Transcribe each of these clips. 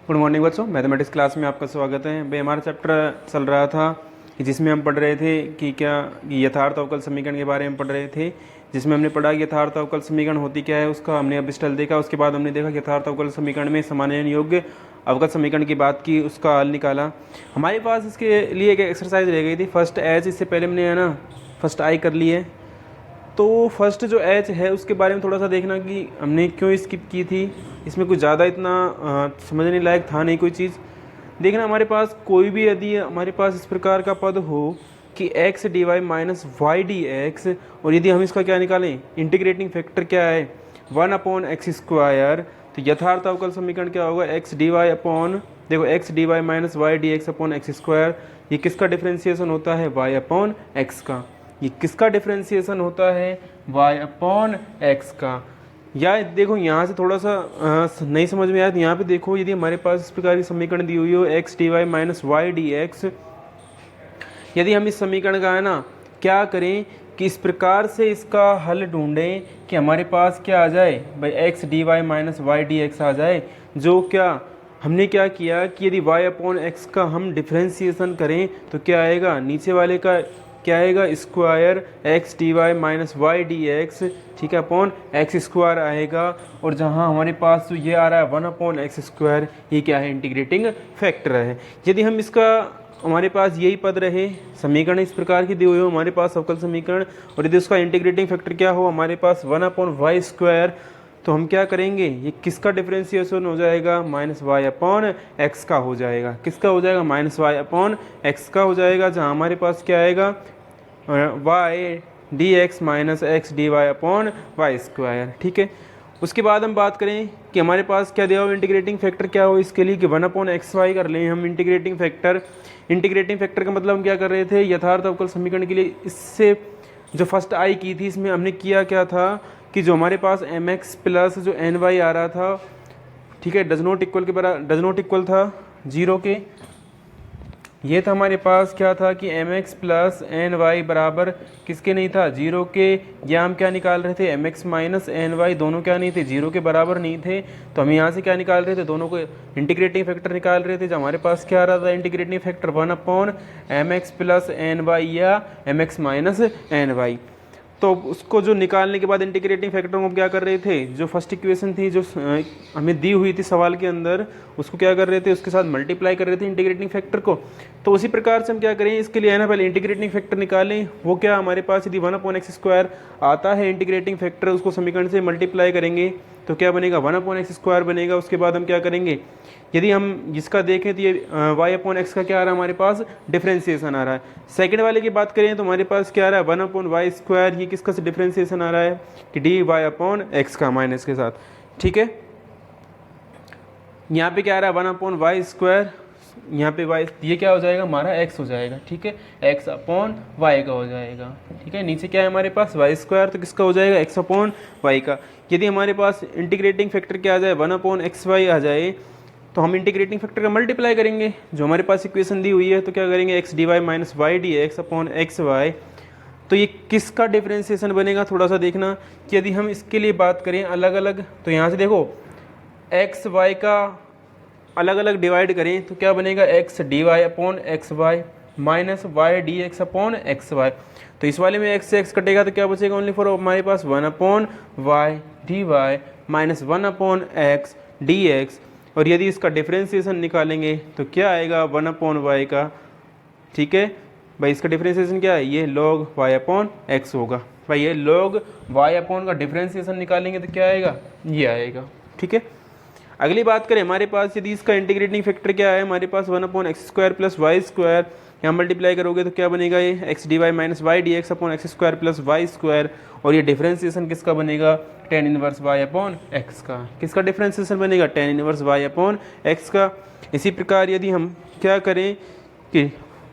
Good morning बच्चों, mathematics class में आपका स्वागत है। भाई हमारा चैप्टर चल रहा था कि जिसमें हम पढ़ रहे थे कि यथार्थ अवकल समीकरण के बारे में पढ़ रहे थे, जिसमें हमने पढ़ा कि यथार्थ अवकल समीकरण होती क्या है, उसका हमने अब स्टाइल देखा। उसके बाद हमने देखा कि यथार्थ अवकल समीकरण में समानयन योग्य अवकल समीकरण की बात की, उसका हल निकाला। हमारे पास इसके लिए एक एक्सरसाइज रह गई थी, फर्स्ट एच। इससे पहले हमने है ना फर्स्ट आई कर ली है, तो फर्स्ट जो एच है उसके बारे में थोड़ा सा देखना कि हमने क्यों स्किप की थी। इसमें कुछ ज़्यादा इतना समझने लायक था नहीं कोई चीज़। देखना हमारे पास कोई भी यदि हमारे पास इस प्रकार का पद हो कि x d y minus y d x, और यदि हम इसका क्या निकालें, इंटीग्रेटिंग फैक्टर क्या है 1/x², तो यथार्थ अवकल समीकरण क्या होगा, एक्स डी वाई अपॉन, देखो x d y minus y d x upon x²। ये किसका डिफ्रेंसिएशन होता है, y अपॉन x का। ये किसका डिफ्रेंसिएशन होता है, y अपॉन x का। या देखो यहाँ से थोड़ा सा नहीं समझ में आया तो यहाँ पे देखो, यदि हमारे पास इस प्रकार की समीकरण दी हुई हो x d y minus y d x, यदि हम इस समीकरण का है ना क्या करें कि इस प्रकार से इसका हल ढूंढें कि हमारे पास क्या आ जाए भाई, x d y minus y d x आ जाए। जो क्या हमने क्या किया कि यदि y अपॉन एक्स का हम डिफ्रेंसिएशन करें तो क्या आएगा, नीचे वाले का क्या आएगा, square x d y minus y d x, ठीक है, अपॉन x² आएगा। और जहाँ हमारे पास तो ये आ रहा है 1/x², ये क्या है, इंटीग्रेटिंग फैक्टर है। यदि हम इसका हमारे पास यही पद रहे, समीकरण इस प्रकार की दी हुई हो हमारे पास अवकल समीकरण, और यदि उसका इंटीग्रेटिंग फैक्टर क्या हो हमारे पास 1/y², तो हम क्या करेंगे, ये किसका डिफरेंशिएशन हो जाएगा, -y/x का हो जाएगा। किसका हो जाएगा, -y/x का हो जाएगा। जहाँ हमारे पास क्या आएगा, y dx minus x d y upon y², ठीक है। उसके बाद हम बात करें कि हमारे पास क्या दिया हो, इंटीग्रेटिंग फैक्टर क्या हो इसके लिए कि 1/xy कर लें हम इंटीग्रेटिंग फैक्टर। इंटीग्रेटिंग फैक्टर का मतलब हम क्या कर रहे थे, यथार्थ अवकल समीकरण के लिए इससे जो फर्स्ट आई की थी, इसमें हमने किया क्या था कि जो हमारे पास mx प्लस जो ny आ रहा था, ठीक है, डज नॉट इक्वल था 0 के। ये था हमारे पास क्या था कि mx प्लस ny बराबर किसके नहीं था, 0 के। या हम क्या निकाल रहे थे, mx माइनस ny दोनों क्या नहीं थे, 0 के बराबर नहीं थे। तो हम यहाँ से क्या निकाल रहे थे, दोनों को इंटीग्रेटिंग फैक्टर निकाल रहे थे। जो हमारे पास क्या आ रहा था integrating factor 1/mx plus ny या mx माइनस ny। तो उसको जो निकालने के बाद इंटीग्रेटिंग फैक्टर को हम क्या कर रहे थे, जो फर्स्ट इक्वेशन थी जो हमें दी हुई थी सवाल के अंदर, उसको क्या कर रहे थे, उसके साथ मल्टीप्लाई कर रहे थे इंटीग्रेटिंग फैक्टर को। तो उसी प्रकार से हम क्या करें, इसके लिए है ना पहले इंटीग्रेटिंग फैक्टर निकालें। वो क्या हमारे पास यदि 1/x² आता है इंटीग्रेटिंग फैक्टर, उसको समीकरण से मल्टीप्लाई करेंगे तो क्या बनेगा, 1/x² बनेगा। उसके बाद हम क्या करेंगे, यदि हम इसका देखें तो ये y/x का क्या आ रहा है हमारे पास, डिफरेंशिएशन आ रहा है। सेकंड वाले की बात करें तो हमारे पास क्या आ रहा है, 1/y², ये किसका डिफरेंशिएशन आ रहा है कि dy/x का माइनस के साथ, ठीक है। यहाँ पे क्या आ रहा है 1/y², यहाँ पे y, ये क्या हो जाएगा हमारा x हो जाएगा, ठीक है, x/y का हो जाएगा, ठीक है। नीचे क्या है हमारे पास y², तो किसका हो जाएगा, x/y का। यदि हमारे पास इंटीग्रेटिंग फैक्टर क्या आ जाए 1/xy आ जाए, तो हम इंटीग्रेटिंग फैक्टर का मल्टीप्लाई करेंगे जो हमारे पास इक्वेशन दी हुई है। तो क्या करेंगे, x d y minus y d x upon x y. तो ये किसका डिफरेंशिएशन बनेगा, थोड़ा सा देखना कि यदि हम इसके लिए बात करें अलग अलग, तो यहाँ से देखो एक्स वाई का अलग अलग डिवाइड करें तो क्या बनेगा, x d y upon x y minus y d x upon x y. तो इस वाले में एक्स से एक्स कटेगा तो क्या बचेगा, ओनली फॉर हमारे पास 1/y d y minus 1/x d x. और यदि इसका डिफरेंशिएशन निकालेंगे तो क्या आएगा 1/y का, ठीक है भाई। इसका डिफरेंशिएशन क्या है, ये log y/x होगा भाई। ये log y/ का डिफरेंशिएशन निकालेंगे तो क्या आएगा, ये आएगा, ठीक है। अगली बात करें, हमारे पास यदि इसका इंटीग्रेटिंग फैक्टर क्या है, हमारे पास 1/x² प्लस y², यहाँ मल्टीप्लाई करोगे तो क्या बनेगा, ये x d y minus y d x upon x² plus y²। और ये डिफरेंशिएशन किसका बनेगा, tan इनवर्स y/x का। किसका डिफरेंशिएशन बनेगा, tan इनवर्स y/x का। इसी प्रकार यदि हम क्या करें कि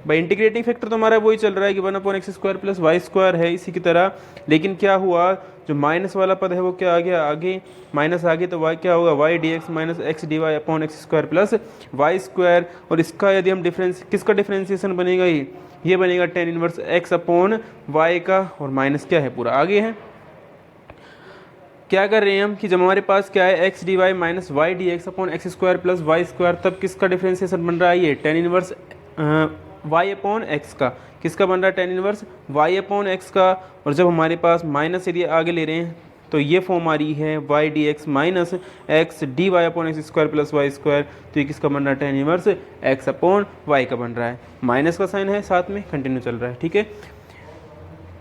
भाई इंटीग्रेटिंग फैक्टर तो हमारा वही चल रहा है कि 1/x² प्लस y² है इसी की तरह, लेकिन क्या हुआ, जो माइनस वाला पद है वो क्या आ गया, आगे माइनस आ गया, तो y क्या होगा, y dx minus x d y upon x² plus y²। और इसका यदि हम किसका डिफरेंशिएशन बनेगा, ये बनेगा tan inverse x upon y का, और माइनस क्या है पूरा आगे है। क्या कर रहे हैं हम कि जब हमारे पास क्या है x d y minus y d x upon x square plus y square, तब किसका डिफ्रेंसिएशन बन रहा है, ये tan inverse y upon x का। किसका बन रहा है, tan inverse y upon x का। और जब हमारे पास माइनस एरिया आगे ले रहे हैं तो ये फॉर्म आ रही है y d x minus x d y upon x square plus y square. तो ये किसका बन रहा है, tan inverse x upon y का बन रहा है। माइनस का साइन है साथ में, कंटिन्यू चल रहा है, ठीक है।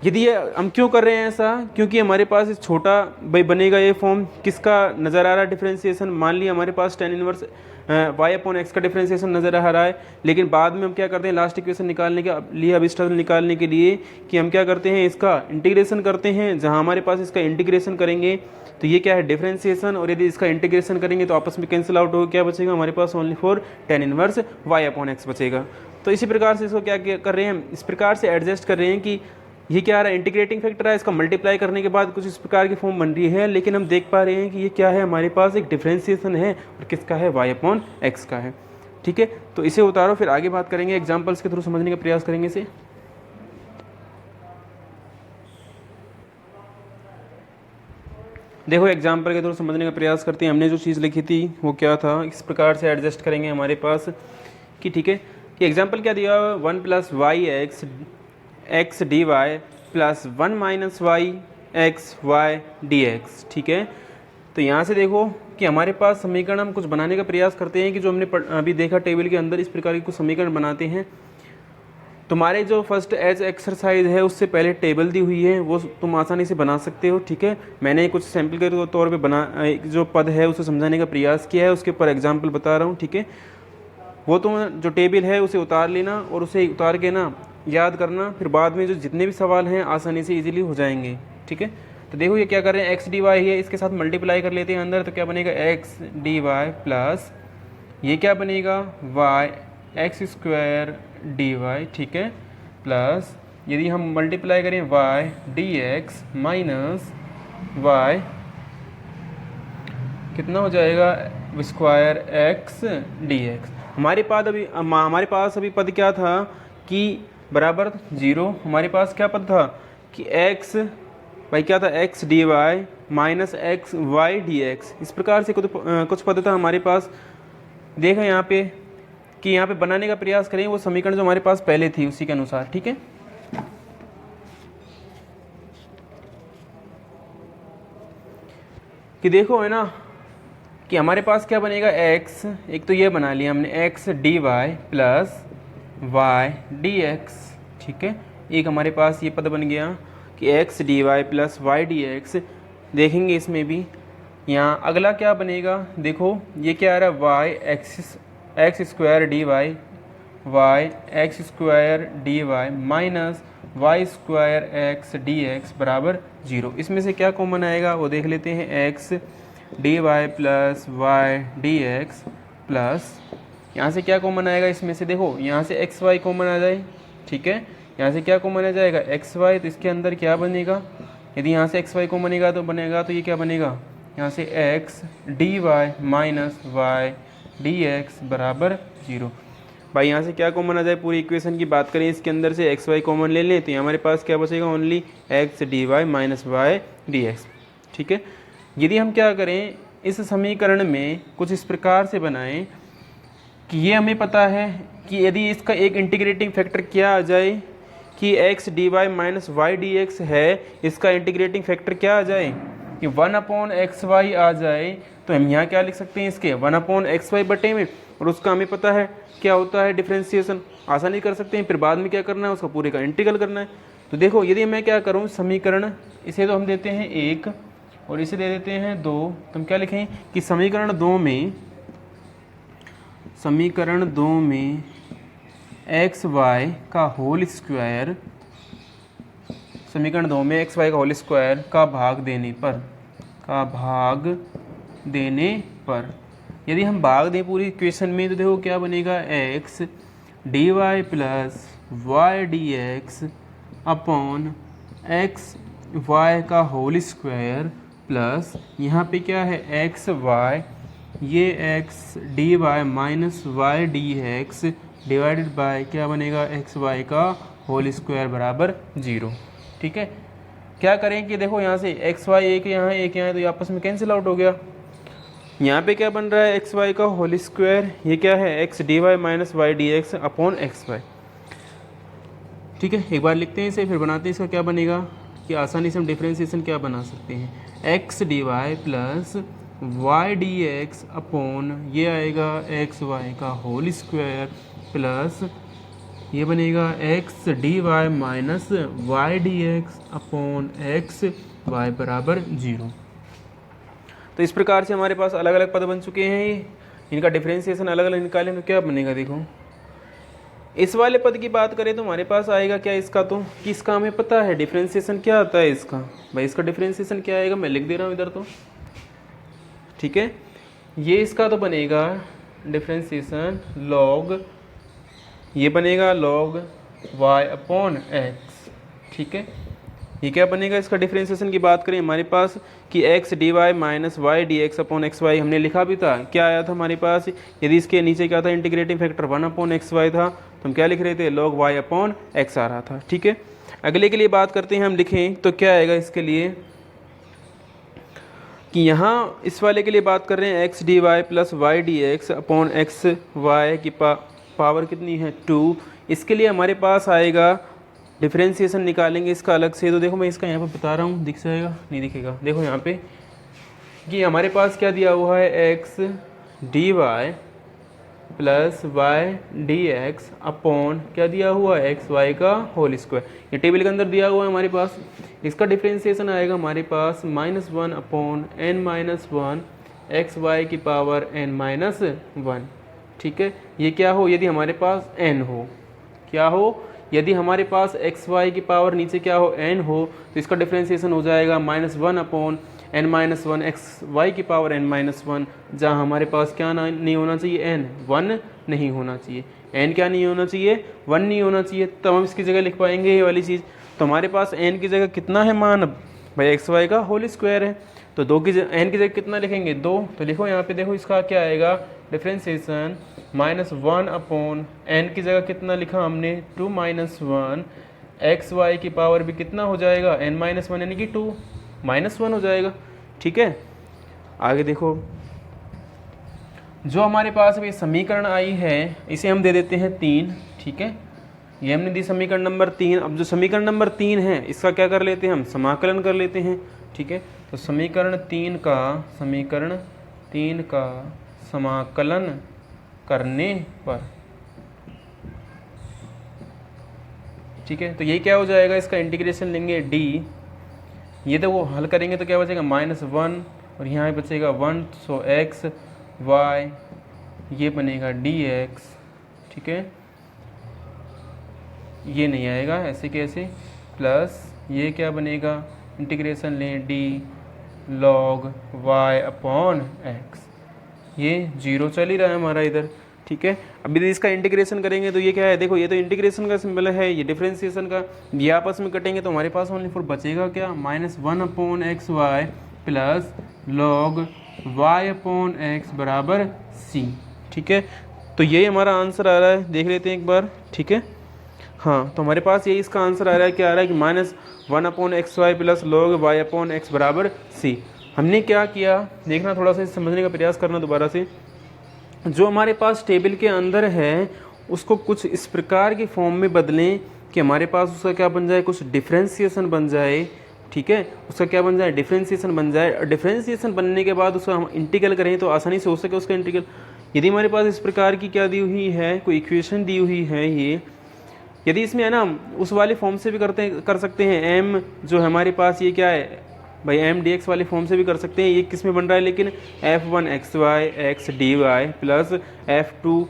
यदि ये हम क्यों कर रहे हैं ऐसा, क्योंकि हमारे पास इस छोटा भाई बनेगा ये फॉर्म किसका नज़र आ रहा है डिफ्रेंसिएशन। मान लिया हमारे पास tan inverse y upon x का डिफ्रेंसिएशन नज़र आ रहा है, लेकिन बाद में हम क्या करते हैं लास्ट इक्वेशन निकालने के लिए, अब इस टर्म निकालने के लिए कि हम क्या करते हैं इसका इंटीग्रेशन करते हैं। जहाँ हमारे पास इसका इंटीग्रेशन करेंगे तो ये क्या है डिफ्रेंसिएशन, और यदि इसका इंटीग्रेशन करेंगे तो आपस में कैंसिल आउट होगा, क्या बचेगा हमारे पास only for tan inverse y upon x बचेगा। तो इसी प्रकार से इसको क्या कर रहे हैं, इस प्रकार से एडजस्ट कर रहे हैं कि ये क्या आ रहा है इंटीग्रेटिंग फैक्टर है, इसका मल्टीप्लाई करने के बाद कुछ इस प्रकार की फॉर्म बन रही है, लेकिन हम देख पा रहे हैं कि ये क्या है हमारे पास एक डिफ्रेंसिएशन है और किसका है, वाई अपॉन एक्स का है, ठीक है। तो इसे उतारो, फिर आगे बात करेंगे, एग्जांपल्स के थ्रू समझने का प्रयास करेंगे इसे। देखो एग्जाम्पल के थ्रू समझने का प्रयास करते हैं। हमने जो चीज़ लिखी थी वो क्या था, इस प्रकार से एडजस्ट करेंगे हमारे पास कि ठीक है कि एग्जाम्पल क्या दिया, one plus y x x d y plus one minus y x y d x, ठीक है। तो यहाँ से देखो कि हमारे पास समीकरण हम कुछ बनाने का प्रयास करते हैं कि जो हमने अभी देखा टेबल के अंदर इस प्रकार के कुछ समीकरण बनाते हैं। तुम्हारे जो फर्स्ट एज एक्सरसाइज है उससे पहले टेबल दी हुई है, वो तुम आसानी से बना सकते हो, ठीक है। मैंने कुछ सैम्पल के तौर पे बना जो पद है उसे समझाने का प्रयास किया है, उसके ऊपर एग्जाम्पल बता रहा हूँ, ठीक है। वो तुम जो टेबल है उसे उतार लेना और उसे उतार के ना याद करना, फिर बाद में जो जितने भी सवाल हैं आसानी से इजीली हो जाएंगे, ठीक है। तो देखो ये क्या कर रहे हैं, एक्स डी वाई है, इसके साथ मल्टीप्लाई कर लेते हैं अंदर, तो क्या बनेगा एक्स डी वाई प्लस ये क्या बनेगा y x square d y, ठीक है, प्लस यदि हम मल्टीप्लाई करें y d x minus y कितना हो जाएगा स्क्वायर एक्स डी एक्स। हमारे पास अभी पद क्या था कि बराबर जीरो। हमारे पास क्या पद था कि एक्स भाई क्या था x d y minus x y d x, इस प्रकार से कुछ पद था हमारे पास। देखा यहाँ पे कि यहाँ पे बनाने का प्रयास करें वो समीकरण जो हमारे पास पहले थी उसी के अनुसार, ठीक है। कि देखो है ना कि हमारे पास क्या बनेगा एक्स, एक तो ये बना लिया हमने x d y plus y d x, ठीक है। एक हमारे पास ये पद बन गया कि x d y plus y d x. देखेंगे इसमें भी यहाँ अगला क्या बनेगा, देखो ये क्या आ रहा है y x square d y x square d y minus y square x d x बराबर जीरो। इसमें से क्या कॉमन आएगा वो देख लेते हैं, x d y plus y d x plus यहाँ से क्या कॉमन आएगा इसमें से, देखो यहाँ से एक्स वाई कॉमन आ जाए, ठीक है। यहाँ से क्या कॉमन आ जाएगा एक्स वाई, तो इसके अंदर क्या बनेगा, यदि यहाँ से एक्स वाई कॉमन बनेगा तो ये क्या बनेगा, यहाँ से x d y minus y d x बराबर जीरो। भाई यहाँ से क्या कॉमन आ जाए, पूरी इक्वेशन की बात करें इसके अंदर से एक्स वाई कॉमन ले लें तो यहाँ हमारे पास क्या बचेगा, only x d y minus y d x, ठीक है। यदि हम क्या करें इस समीकरण में कुछ इस प्रकार से बनाएं कि ये हमें पता है कि यदि इसका एक इंटीग्रेटिंग फैक्टर क्या आ जाए कि x d y minus y d x है, इसका इंटीग्रेटिंग फैक्टर क्या आ जाए कि वन अपॉन एक्स वाई आ जाए, तो हम यहाँ क्या लिख सकते हैं इसके वन अपॉन एक्स वाई बटे में, और उसका हमें पता है क्या होता है डिफ्रेंसिएशन, आसानी कर सकते हैं। फिर बाद में क्या करना है, उसका पूरे का इंटीग्रल करना है। तो देखो यदि मैं क्या करूँ समीकरण, इसे तो हम देते हैं एक और इसे दे देते हैं दो, तो हम क्या लिखें कि समीकरण दो में एक्स वाई का होल स्क्वायर, समीकरण दो में एक्स वाई का होल स्क्वायर का भाग देने पर यदि हम भाग दें पूरी इक्वेशन में तो देखो क्या बनेगा, x d y plus y d x upon x y का होल स्क्वायर प्लस यहाँ पे क्या है एक्स वाई, ये x d y minus y d x divided by क्या बनेगा एक्स वाई का होल स्क्वायर बराबर जीरो, ठीक है। क्या करें कि देखो यहाँ से एक्स वाई एक यहाँ है एक यहाँ है, तो ये आपस में कैंसिल आउट हो गया। यहाँ पे क्या बन रहा है एक्स वाई का होल स्क्वायर, ये क्या है x d y minus y d x upon x y. ठीक है, एक बार लिखते हैं इसे फिर बनाते हैं इसका क्या बनेगा कि आसानी से हम डिफ्रेंसिएशन क्या बना सकते हैं, x d y plus y d x upon ये आएगा एक्स वाई का होल स्क्वायर प्लस ये बनेगा x d y minus y d x upon x y बराबर 0। तो इस प्रकार से हमारे पास अलग अलग पद बन चुके हैं, इनका डिफ्रेंसिएशन अलग अलग निकालें तो क्या बनेगा। देखो इस वाले पद की बात करें तो हमारे पास आएगा क्या इसका, तो कि इसका हमें पता है डिफ्रेंसिएशन क्या आता है इसका। भाई इसका डिफ्रेंसिएशन क्या आएगा, मैं लिख दे रहा हूँ इधर तो, ठीक है। ये इसका तो बनेगा डिफ्रेंसिएशन लॉग, ये बनेगा लॉग y अपॉन एक्स, ठीक है। ये क्या बनेगा इसका डिफ्रेंसिएशन की बात करें हमारे पास कि x d y minus y d x upon x y हमने लिखा भी था, क्या आया था हमारे पास, यदि इसके नीचे क्या था integrating factor 1 upon x y था तो हम क्या लिख रहे थे लॉग वाई अपॉन एक्स आ रहा था, ठीक है। अगले के लिए बात करते हैं हम, लिखें तो क्या आएगा इसके लिए कि यहाँ इस वाले के लिए बात कर रहे हैं x d y plus y d x upon x y की पावर कितनी है 2। इसके लिए हमारे पास आएगा डिफरेंशिएशन निकालेंगे इसका अलग से। तो देखो मैं इसका यहाँ पे बता रहा हूँ, दिख जाएगा नहीं दिखेगा, देखो यहाँ पे कि हमारे पास क्या दिया हुआ है x d y plus y d x upon क्या दिया हुआ है एक्स वाई का होल स्क्वायर, ये टेबल के अंदर दिया हुआ है हमारे पास। इसका डिफरेंशिएशन आएगा हमारे पास -1 upon n minus 1 x y की पावर n माइनस 1, ठीक है। ये क्या हो यदि हमारे पास n हो, क्या हो यदि हमारे पास एक्स वाई की पावर नीचे क्या हो n हो, तो इसका डिफरेंशिएशन हो जाएगा -1 upon n minus 1 x y की पावर n माइनस 1, जहाँ हमारे पास क्या नहीं होना चाहिए n 1 नहीं होना चाहिए, n क्या नहीं होना चाहिए 1 नहीं होना चाहिए, तब हम इसकी जगह लिख पाएंगे ये वाली चीज़। तो हमारे पास n की जगह कितना है मान, भाई एक्स वाई का होल स्क्वायर है, तो n की जगह कितना लिखेंगे 2। तो लिखो यहाँ पे देखो इसका क्या आएगा डिफरेंशिएशन -1 अपॉन n की जगह कितना लिखा हमने 2 माइनस 1 एक्स वाई की पावर भी कितना हो जाएगा n माइनस 1 यानी कि 2 माइनस 1 हो जाएगा, ठीक है। आगे देखो जो हमारे पास अभी समीकरण आई है इसे हम दे देते हैं 3, ठीक है। ये हमने दी समीकरण नंबर 3। अब जो समीकरण नंबर 3 है इसका क्या कर लेते हैं हम समाकलन कर लेते हैं, ठीक है। तो समीकरण 3 का समाकलन करने पर, ठीक है, तो ये क्या हो जाएगा इसका इंटीग्रेशन लेंगे d, ये तो वो हल करेंगे तो क्या बचेगा -1 और यहाँ बचेगा 1, सो एक्स वाई ये बनेगा dx, ठीक है। ये नहीं आएगा ऐसे कैसे, प्लस ये क्या बनेगा इंटीग्रेशन लें d log y upon x, ये 0 चल ही रहा है हमारा इधर, ठीक है। अभी इसका इंटीग्रेशन करेंगे तो ये क्या है, देखो ये तो इंटीग्रेशन का सिंबल है, ये डिफरेंशिएशन का, ये आपस में कटेंगे तो हमारे पास ओनली फॉर बचेगा क्या -1 upon x y plus log y upon x बराबर c, ठीक है। तो यही हमारा आंसर आ रहा है, देख लेते हैं एक बार, ठीक है। हाँ तो हमारे पास यही इसका आंसर आ रहा है, क्या आ रहा है कि -1 upon x y plus log y upon x बराबर c। हमने क्या किया देखना, थोड़ा सा समझने का प्रयास करना दोबारा से। जो हमारे पास टेबल के अंदर है उसको कुछ इस प्रकार की फॉर्म में बदलें कि हमारे पास उसका क्या बन जाए, कुछ डिफरेंशिएशन बन जाए, ठीक है। उसका क्या बन जाए डिफरेंशिएशन बन जाए, और डिफरेंशिएशन बनने के बाद उसका हम इंटीग्रल करें तो आसानी से हो सके उसका इंटीग्रल। यदि हमारे पास इस प्रकार की क्या दी हुई है, कोई इक्वेशन दी हुई है, ये यदि इसमें है ना उस वाले फॉर्म से भी कर सकते हैं, m जो हमारे पास ये क्या है भाई m dx वाले फॉर्म से भी कर सकते हैं। ये किस में बन रहा है लेकिन f1 x y x d y plus f2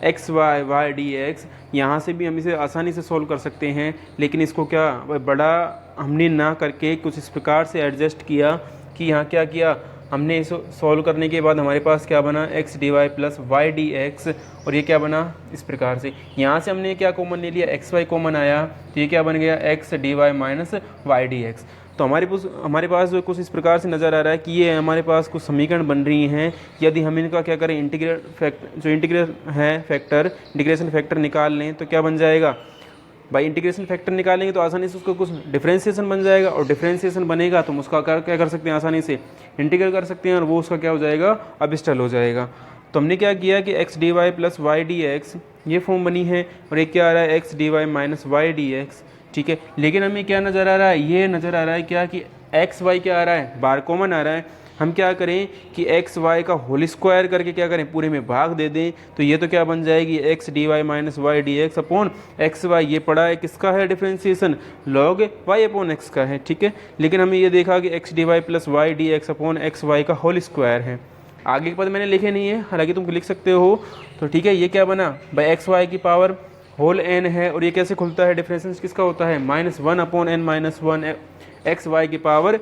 x y y d x, यहाँ से भी हम इसे आसानी से सॉल्व कर सकते हैं। लेकिन इसको क्या बड़ा हमने ना करके कुछ इस प्रकार से एडजस्ट किया कि यहाँ क्या किया हमने इसे सॉल्व करने के बाद हमारे पास क्या बना x d y plus y d x, और ये क्या बना इस प्रकार से। यहाँ से हमने क्या कॉमन ले लिया एक्स वाई कॉमन आया, तो ये क्या बन गया x d y minus y d x. तो हमारे पास जो कुछ इस प्रकार से नज़र आ रहा है कि ये हमारे पास कुछ समीकरण बन रही हैं। यदि हम इनका क्या करें इंटीग्रेशन फैक्टर निकाल लें तो क्या बन जाएगा भाई इंटीग्रेशन फैक्टर निकालेंगे तो आसानी से उसका कुछ डिफरेंशिएशन बन जाएगा, और डिफरेंशिएशन बनेगा तो हम उसका क्या कर सकते हैं, आसानी से इंटीग्रेट कर सकते हैं, और वो उसका क्या हो जाएगा, अबिस्टल हो जाएगा। तो हमने क्या किया कि x d y plus y d x ये फॉर्म बनी है, और एक क्या आ रहा है x d y minus y d x, ठीक है। लेकिन हमें क्या नज़र आ रहा है, ये नज़र आ रहा है क्या कि एक्स वाई क्या आ रहा है, बार कॉमन आ रहा है। हम क्या करें कि एक्स वाई का होल स्क्वायर करके क्या करें, पूरे में भाग दे दें, तो ये तो क्या बन जाएगी x d y minus y d x upon x y. ये पड़ा है किसका है differentiation, log y upon x का है, ठीक है। लेकिन हमें ये देखा कि x d y plus y d x upon x y का होल स्क्वायर है। आगे के पद मैंने लिखे नहीं है, हालांकि तुम लिख सकते हो, तो ठीक है। ये क्या बना भाई एक्स वाई की पावर होल एन है, और ये कैसे खुलता है, डिफरेंस किसका होता है -1 upon n minus one x y की पावर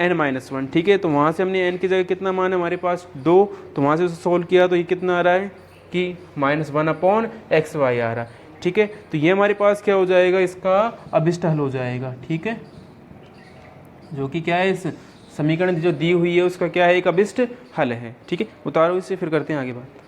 n-1, ठीक है। तो वहाँ से हमने n की जगह कितना मान है हमारे पास 2, तो वहाँ से उसे सोल्व किया तो ये कितना आ रहा है कि -1 अपॉन एक्स वाई आ रहा है, ठीक है। तो ये हमारे पास क्या हो जाएगा, इसका अभिष्ट हल हो जाएगा, ठीक है, जो कि क्या है इस समीकरण जो दी हुई है उसका क्या है, एक अभिष्ट हल है, ठीक है। उतारो इससे, फिर करते हैं आगे बात।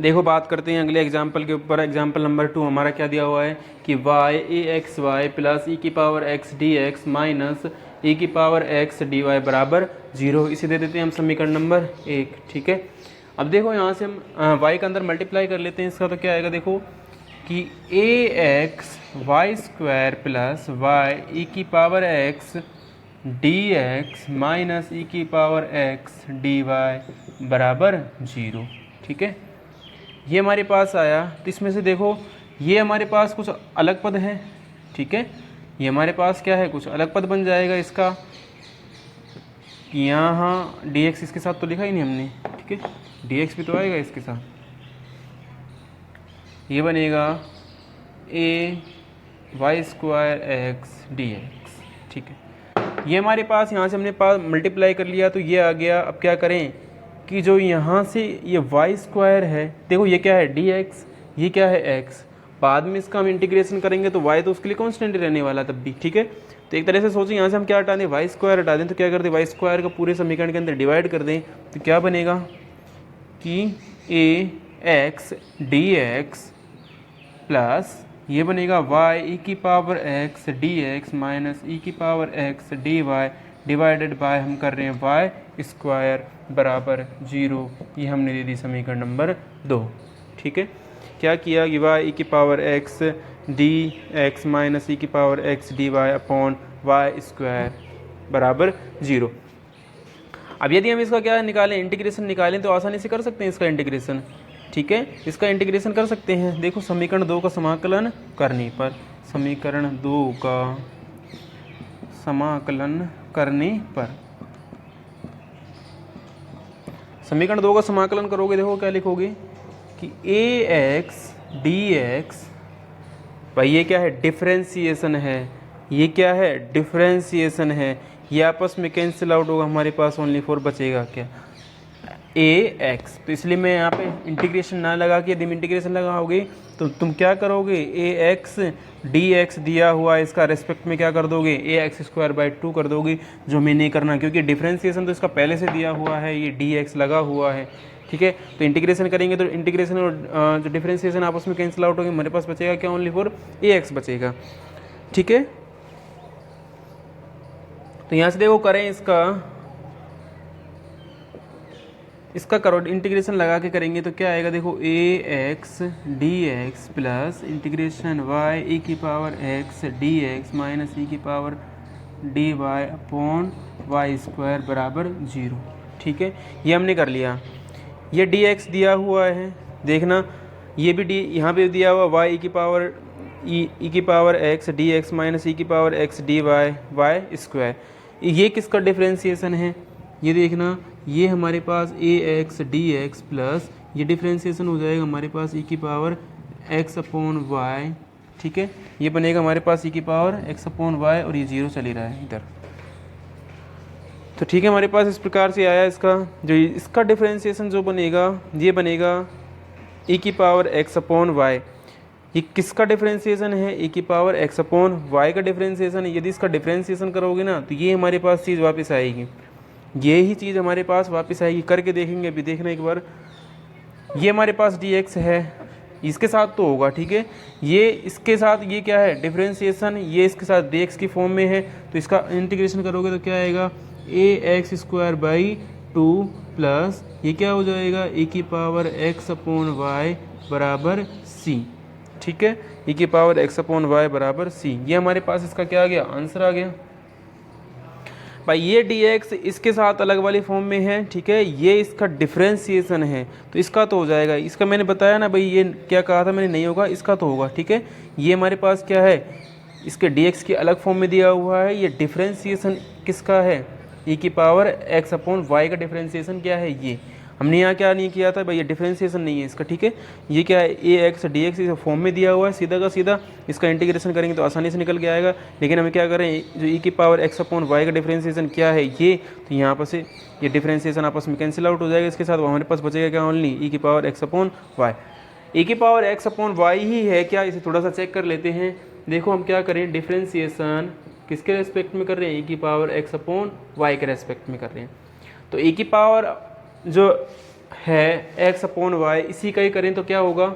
देखो बात करते हैं अगले एग्जाम्पल के ऊपर। एग्जाम्पल नंबर 2 हमारा क्या दिया हुआ है कि y a x y plus e की power x d x minus e की पावर एक्स डी वाई बराबर 0। इसे दे देते हैं हम समीकरण नंबर 1, ठीक है। अब देखो यहाँ से हम वाई के अंदर मल्टीप्लाई कर लेते हैं इसका, तो क्या आएगा देखो कि a x y square plus y e की power x d x minus e की पावर एक्स डी वाई बराबर 0, ठीक है। ये हमारे पास आया, तो इसमें से देखो ये हमारे पास कुछ अलग पद है, ठीक है। ये हमारे पास क्या है, कुछ अलग पद बन जाएगा इसका, कि यहाँ डी एक्स इसके साथ तो लिखा ही नहीं हमने, ठीक है, डी एक्स भी तो आएगा इसके साथ। ये बनेगा a y square x d x, ठीक है। ये हमारे पास यहाँ से हमने पास मल्टीप्लाई कर लिया, तो ये आ गया। अब क्या करें कि जो यहाँ से ये वाई स्क्वायर है, देखो ये क्या है डी एक्स, ये क्या है एक्स, बाद में इसका हम इंटीग्रेशन करेंगे तो वाई तो उसके लिए कॉन्स्टेंट रहने वाला तब भी, ठीक है। तो एक तरह से सोचें यहाँ से हम क्या हटा दें, वाई स्क्वायर हटा दें, तो क्या कर दें, वाई स्क्वायर का पूरे समीकरण के अंदर डिवाइड कर दें, तो क्या बनेगा कि a x d x plus ये बनेगा वाई ई की power x d x minus e की power x d y divided by हम कर रहे हैं वाई स्क्वायर बराबर 0। ये हमने दे दी समीकरण नंबर 2, ठीक है। क्या किया कि वाई ई की power x d x minus e की power x d y upon y square बराबर 0। अब यदि हम इसका क्या निकालें, इंटीग्रेशन निकालें, तो आसानी से कर सकते हैं इसका इंटीग्रेशन, ठीक है। इसका इंटीग्रेशन कर सकते हैं। देखो समीकरण 2 का समाकलन करने पर, समीकरण 2 का समाकलन करने पर, समीकरण 2 का समाकलन करोगे, देखो क्या लिखोगे कि ए एक्स डी एक्स, भाई ये क्या है, डिफरेंशिएशन है, ये क्या है, डिफरेंशिएशन है, ये आपस में कैंसिल आउट होगा, हमारे पास ओनली 4 बचेगा क्या, ए एक्स। तो इसलिए मैं यहाँ पे इंटीग्रेशन ना लगा के, यदि इंटीग्रेशन लगाओगे तो तुम क्या करोगे, ए एक्स डी एक्स दिया हुआ है, इसका रेस्पेक्ट में क्या कर दोगे, ए एक्स स्क्वायर बाई 2 कर दोगे, जो मैं नहीं करना, क्योंकि डिफरेंशिएशन तो इसका पहले से दिया हुआ है, ये डी एक्स लगा हुआ है, ठीक है। तो इंटीग्रेशन करेंगे तो इंटीग्रेशन और जो डिफरेंशिएशन आपस में कैंसिल आउट होगी, हमारे पास बचेगा क्या, ओनली फॉर ए एक्स बचेगा, ठीक है। तो यहाँ से देखो करें इसका करो इंटीग्रेशन लगा के करेंगे तो क्या आएगा, देखो a x d x plus integration y e की power x d x minus e की power d y upon y square बराबर 0, ठीक है। ये हमने कर लिया। ये डी एक्स दिया हुआ है, देखना ये भी डी यहाँ पे दिया हुआ, वाई ई की power x d x minus e की power x d y y square, ये किसका डिफरेंशिएशन है, ये देखना, ये हमारे पास a x d x plus ये डिफरेंशिएशन हो जाएगा हमारे पास ई की पावर एक्स अपॉन वाई, ठीक है। ये बनेगा हमारे पास ई की पावर एक्स अपॉन वाई, और ये 0 चली रहा है इधर, तो ठीक है। हमारे पास इस प्रकार से आया इसका, जो इसका डिफरेंशिएशन जो बनेगा, ये बनेगा ई की पावर एक्स अपॉन वाई। ये किसका डिफरेंशिएशन है, ई की पावर एक्स अपॉन वाई का डिफरेंशिएशन है। यदि इसका डिफरेंशिएशन करोगे ना, तो ये हमारे पास चीज़ वापस आएगी, ये ही चीज़ हमारे पास वापस आएगी। करके देखेंगे, अभी देखना एक बार, ये हमारे पास dx है, इसके साथ तो होगा, ठीक है। ये इसके साथ ये क्या है, डिफरेंशिएशन, ये इसके साथ dx की फॉर्म में है, तो इसका इंटीग्रेशन करोगे तो क्या आएगा, ax² / 2 प्लस ये क्या हो जाएगा, e⁻x/y बराबर c, ठीक है, e⁻x/y बराबर c। ये हमारे पास इसका क्या आ गया, आंसर आ गया भाई। ये dx इसके साथ अलग वाली फॉर्म में है, ठीक है, ये इसका डिफरेंशिएशन है, तो इसका तो हो जाएगा। इसका मैंने बताया ना भाई, ये क्या कहा था मैंने, नहीं होगा, इसका तो होगा, ठीक है। ये हमारे पास क्या है, इसके dx की अलग फॉर्म में दिया हुआ है, ये डिफरेंशिएशन किसका है, e⁻x/y का डिफरेंशिएशन क्या है, ये हमने यहाँ क्या नहीं किया था भाई, ये डिफरेंशिएशन नहीं है इसका, ठीक है। ये क्या है, ax dx इस फॉर्म में दिया हुआ है, सीधा का सीधा इसका इंटीग्रेशन करेंगे तो आसानी से निकल के आएगा। लेकिन हमें क्या करें, जो e⁻x/y का डिफरेंशिएशन क्या है ये, तो यहाँ पर से ये डिफरेंशिएशन आपस में कैंसिल आउट हो जाएगा, इसके साथ हमारे पास बचेगा क्या, ओनली e⁻x/y। e⁻x/y ही है क्या, इसे थोड़ा सा चेक कर लेते हैं। देखो हम क्या करें, डिफरेंशिएशन किसके रेस्पेक्ट में कर रहे हैं, e⁻x/y के रेस्पेक्ट में कर रहे हैं। तो e जो है x/y इसी का ही करें तो क्या होगा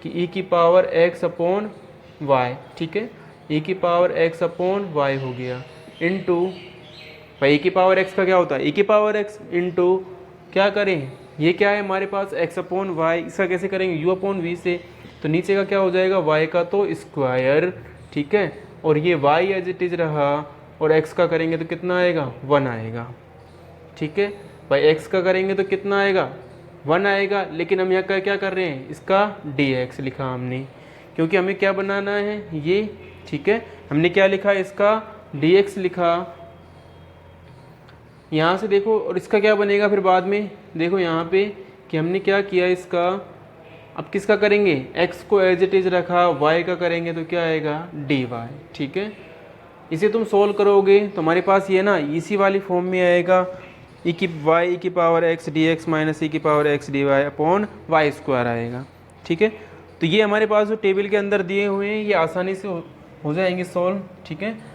कि e⁻x/y, ठीक है, e⁻x/y हो गया इनटू भाई e⁻x का क्या होता है, e⁻x इनटू क्या करें, ये क्या है हमारे पास x/y, इसका कैसे करेंगे u/v से, तो नीचे का क्या हो जाएगा, y का तो स्क्वायर, ठीक है, और ये y एज इट इज रहा, और x का करेंगे तो कितना आएगा, 1 आएगा, ठीक है भाई। x का करेंगे तो कितना आएगा, 1 आएगा। लेकिन हम यहाँ क्या कर रहे हैं, इसका dx लिखा हमने, क्योंकि हमें क्या बनाना है ये, ठीक है। हमने क्या लिखा, इसका dx लिखा यहाँ से देखो, और इसका क्या बनेगा फिर बाद में, देखो यहाँ पे कि हमने क्या किया, इसका अब किसका करेंगे, x को एज इट इज रखा, y का करेंगे तो क्या आएगा, dy, ठीक है। इसे तुम सोल्व करोगे तो हमारे पास ये ना इसी वाली फॉर्म में आएगा, e⁻x dx minus e⁻x dy upon y² आएगा, ठीक है। तो ये हमारे पास जो टेबल के अंदर दिए हुए हैं ये आसानी से हो जाएंगे सॉल्व, ठीक है।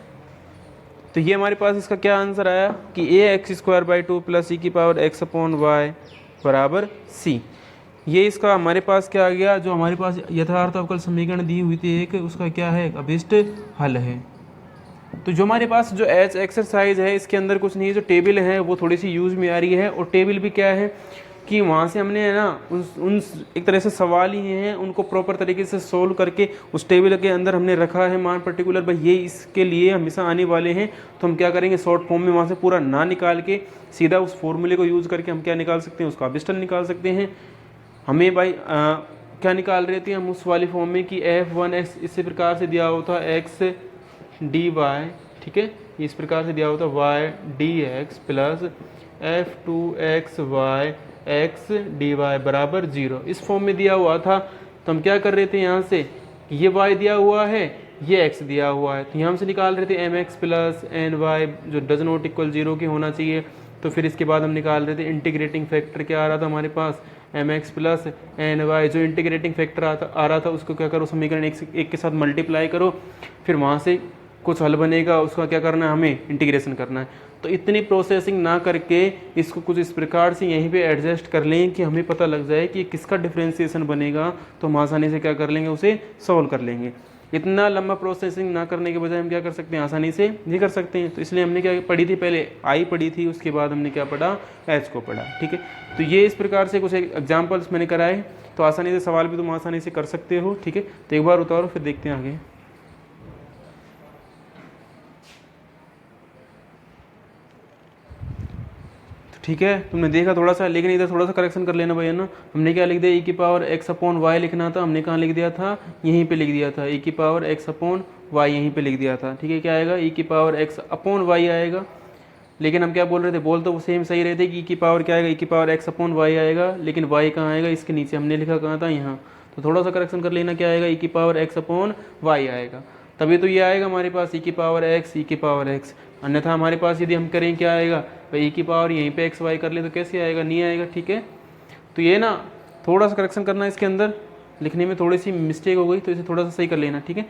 तो ये हमारे पास इसका क्या आंसर आया कि ax² / 2 प्लस e⁻x/y बराबर c। ये इसका हमारे पास क्या आ गया, जो हमारे पास यथार्थ अवकल समीकरण दी हुई थी एक, उसका क्या है, अभिष्ट हल है। तो जो हमारे पास जो एच एक्सरसाइज है, इसके अंदर कुछ नहीं है, जो टेबल है वो थोड़ी सी यूज में आ रही है, और टेबल भी क्या है कि वहाँ से हमने है ना उन एक तरह से सवाल ही हैं, उनको प्रॉपर तरीके से सोल्व करके उस टेबल के अंदर हमने रखा है मान पर्टिकुलर भाई ये इसके लिए हमेशा आने वाले हैं। तो हम क्या करेंगे, शॉर्ट फॉर्म में वहाँ से पूरा ना निकाल के सीधा उस फॉर्मूले को यूज़ करके हम क्या निकाल सकते हैं, उसका अभिष्ट निकाल सकते हैं। हमें भाई क्या निकाल रहे थे हम उस वाली फॉर्म में कि f1x इसी प्रकार से दिया होता x dy, ठीक है, इस प्रकार से दिया होता y dx plus f2xy x dy बराबर 0, इस फॉर्म में दिया हुआ था। तो हम क्या कर रहे थे, यहाँ से ये y दिया हुआ है, ये x दिया हुआ है, तो यहाँ से निकाल रहे थे mx प्लस ny जो डज नॉट इक्वल 0 की होना चाहिए। तो फिर इसके बाद हम निकाल रहे थे इंटीग्रेटिंग फैक्टर, क्या आ रहा था हमारे पास mx प्लस ny, जो इंटीग्रेटिंग फैक्टर आ रहा था उसको क्या करो, समीकरण एक के साथ मल्टीप्लाई करो, फिर वहाँ से कुछ हल बनेगा, उसका क्या करना है, हमें इंटीग्रेशन करना है। तो इतनी प्रोसेसिंग ना करके इसको कुछ इस प्रकार से यहीं पे एडजस्ट कर लें कि हमें पता लग जाए कि किसका डिफरेंशिएशन बनेगा, तो हम आसानी से क्या कर लेंगे, उसे सॉल्व कर लेंगे। इतना लंबा प्रोसेसिंग ना करने के बजाय हम क्या कर सकते हैं, आसानी से ये कर सकते हैं। तो इसलिए हमने क्या पढ़ी थी, पहले आई पढ़ी थी, उसके बाद हमने क्या पढ़ा, एच को पढ़ा, ठीक है। तो ये इस प्रकार से कुछ एग्जाम्पल्स मैंने कराए, तो आसानी से सवाल भी तुम आसानी से कर सकते हो, ठीक है। तो एक बार उतारो फिर देखते हैं आगे। ठीक है, तुमने देखा थोड़ा सा, लेकिन इधर थोड़ा सा करेक्शन कर लेना भैया ना। हमने क्या लिख दिया, e⁻x/y लिखना था, हमने कहाँ लिख दिया था, यहीं पे लिख दिया था, e⁻x/y यहीं पे लिख दिया था, ठीक है। क्या आएगा, e⁻x/y आएगा। लेकिन हम क्या बोल रहे थे, बोल तो वो सेम सही रहे थे कि क्या आएगा, e⁻x/y आएगा, लेकिन y कहाँ आएगा, इसके नीचे हमने लिखा कहाँ था, यहाँ। तो थोड़ा सा करेक्शन कर लेना, क्या आएगा, e⁻x/y आएगा, तभी तो ये आएगा हमारे पास e⁻x। अन्यथा हमारे पास यदि हम करें क्या आएगा भाई, e⁻, यहीं पे xy कर ले तो कैसे आएगा, नहीं आएगा, ठीक है। तो ये ना थोड़ा सा करेक्शन करना, इसके अंदर लिखने में थोड़ी सी मिस्टेक हो गई, तो इसे थोड़ा सा सही कर लेना, ठीक है।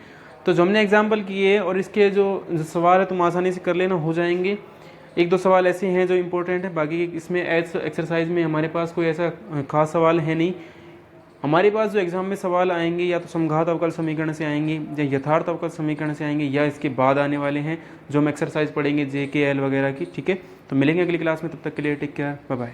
तो जो हमने एग्जाम्पल किए और इसके जो सवाल है तुम आसानी से कर लेना, हो जाएंगे। एक दो सवाल ऐसे हैं जो इम्पोर्टेंट है, बाकी इसमें एक्सरसाइज में हमारे पास कोई ऐसा खास सवाल है नहीं। हमारे पास जो एग्ज़ाम में सवाल आएंगे या तो समघात अवकल समीकरण से आएंगे या यथार्थ अवकल समीकरण से आएंगे या इसके बाद आने वाले हैं जो हम एक्सरसाइज पढ़ेंगे JKL वगैरह की। ठीक है, तो मिलेंगे अगली क्लास में, तब तक के लिए टेक केयर, बाय बाय।